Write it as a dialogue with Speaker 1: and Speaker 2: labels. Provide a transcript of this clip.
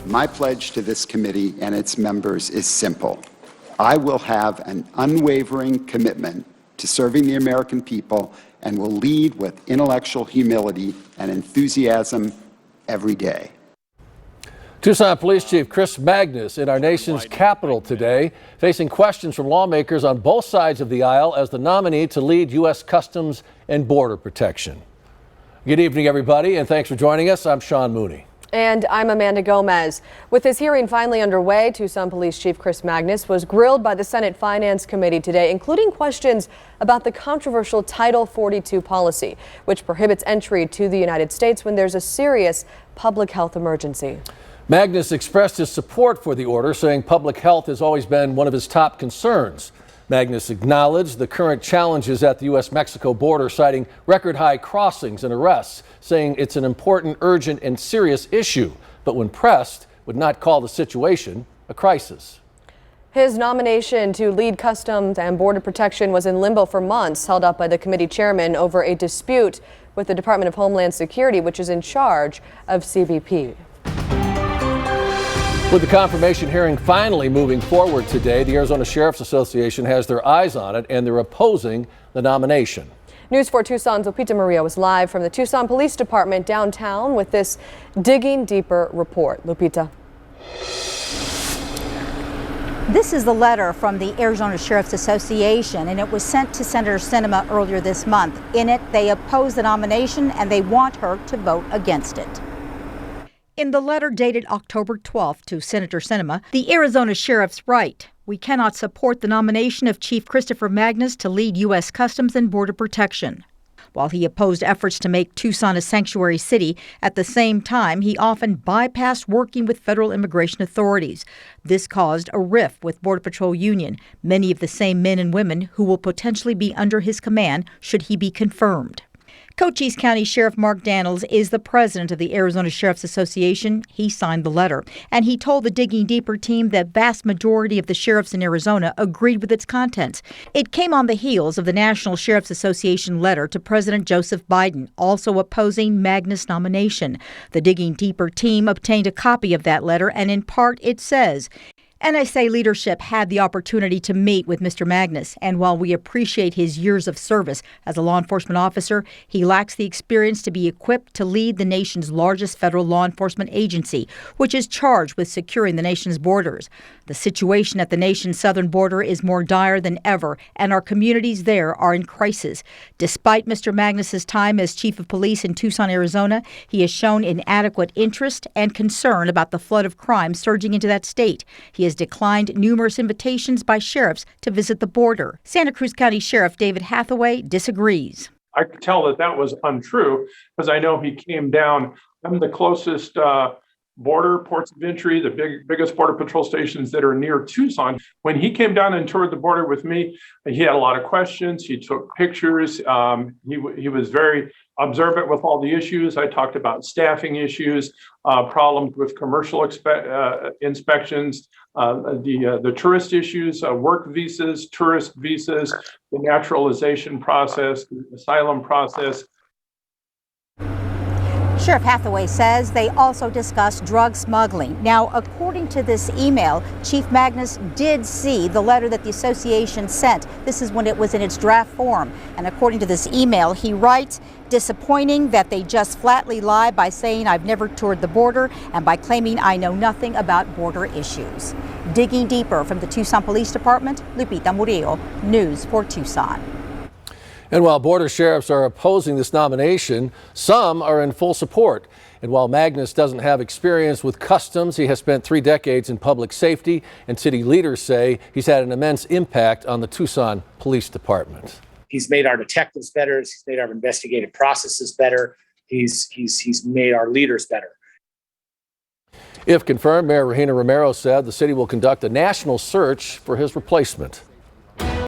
Speaker 1: My pledge to this committee and its members is simple. I will have an unwavering commitment to serving the American people and will lead with intellectual humility and enthusiasm every day.
Speaker 2: Tucson Police Chief Chris Magnus in our nation's capital today, facing questions from lawmakers on both sides of the aisle as the nominee to lead U.S. Customs and Border Protection. Good evening, everybody, and thanks for joining us. I'm Sean Mooney.
Speaker 3: And I'm Amanda Gomez. With his hearing finally underway, Tucson Police Chief Chris Magnus was grilled by the Senate Finance Committee today, including questions about the controversial Title 42 policy, which prohibits entry to the United States when there's a serious public health emergency.
Speaker 2: Magnus expressed his support for the order, saying public health has always been one of his top concerns. Magnus acknowledged the current challenges at the U.S.-Mexico border, citing record-high crossings and arrests, saying it's an important, urgent, and serious issue, but when pressed, would not call the situation a crisis.
Speaker 3: His nomination to lead Customs and Border Protection was in limbo for months, held up by the committee chairman over a dispute with the Department of Homeland Security, which is in charge of CBP.
Speaker 2: With the confirmation hearing finally moving forward today, the Arizona Sheriff's Association has their eyes on it and they're opposing the nomination.
Speaker 3: News 4 Tucson's Lupita Murillo is live from the Tucson Police Department downtown with this Digging Deeper report. Lupita.
Speaker 4: This is the letter from the Arizona Sheriff's Association, and it was sent to Senator Sinema earlier this month. In it, they oppose the nomination and they want her to vote against it. In the letter dated October 12th to Senator Sinema, the Arizona Sheriff's write, "We cannot support the nomination of Chief Christopher Magnus to lead U.S. Customs and Border Protection." While he opposed efforts to make Tucson a sanctuary city, at the same time, he often bypassed working with federal immigration authorities. This caused a rift with Border Patrol Union, many of the same men and women who will potentially be under his command should he be confirmed. Cochise County Sheriff Mark Daniels is the president of the Arizona Sheriff's Association. He signed the letter, and he told the Digging Deeper team that vast majority of the sheriffs in Arizona agreed with its contents. It came on the heels of the National Sheriff's Association letter to President Joseph Biden, also opposing Magnus' nomination. The Digging Deeper team obtained a copy of that letter, and in part it says, NSA leadership had the opportunity to meet with Mr. Magnus, and while we appreciate his years of service as a law enforcement officer, he lacks the experience to be equipped to lead the nation's largest federal law enforcement agency, which is charged with securing the nation's borders. The situation at the nation's southern border is more dire than ever, and our communities there are in crisis. Despite Mr. Magnus's time as chief of police in Tucson, Arizona, he has shown inadequate interest and concern about the flood of crime surging into that state. He has declined numerous invitations by sheriffs to visit the border. Santa Cruz County Sheriff David Hathaway disagrees.
Speaker 5: I could tell that that was untrue because I know he came down. I'm the closest border ports of entry, the biggest border patrol stations that are near Tucson. When he came down and toured the border with me, he had a lot of questions. He took pictures. He was very observant with all the issues. I talked about staffing issues, problems with commercial inspections, the tourist issues, work visas, tourist visas, the naturalization process, the asylum process.
Speaker 4: Sheriff Hathaway says they also discussed drug smuggling. Now, according to this email, Chief Magnus did see the letter that the association sent. This is when it was in its draft form. And according to this email, he writes, disappointing that they just flatly lie by saying I've never toured the border and by claiming I know nothing about border issues. Digging deeper from the Tucson Police Department, Lupita Murillo, News 4 Tucson.
Speaker 2: And while border sheriffs are opposing this nomination, some are in full support. And while Magnus doesn't have experience with customs, he has spent 3 decades in public safety, and city leaders say he's had an immense impact on the Tucson Police Department.
Speaker 6: He's made our detectives better. He's made our investigative processes better. He's made our leaders better.
Speaker 2: If confirmed, Mayor Regina Romero said the city will conduct a national search for his replacement.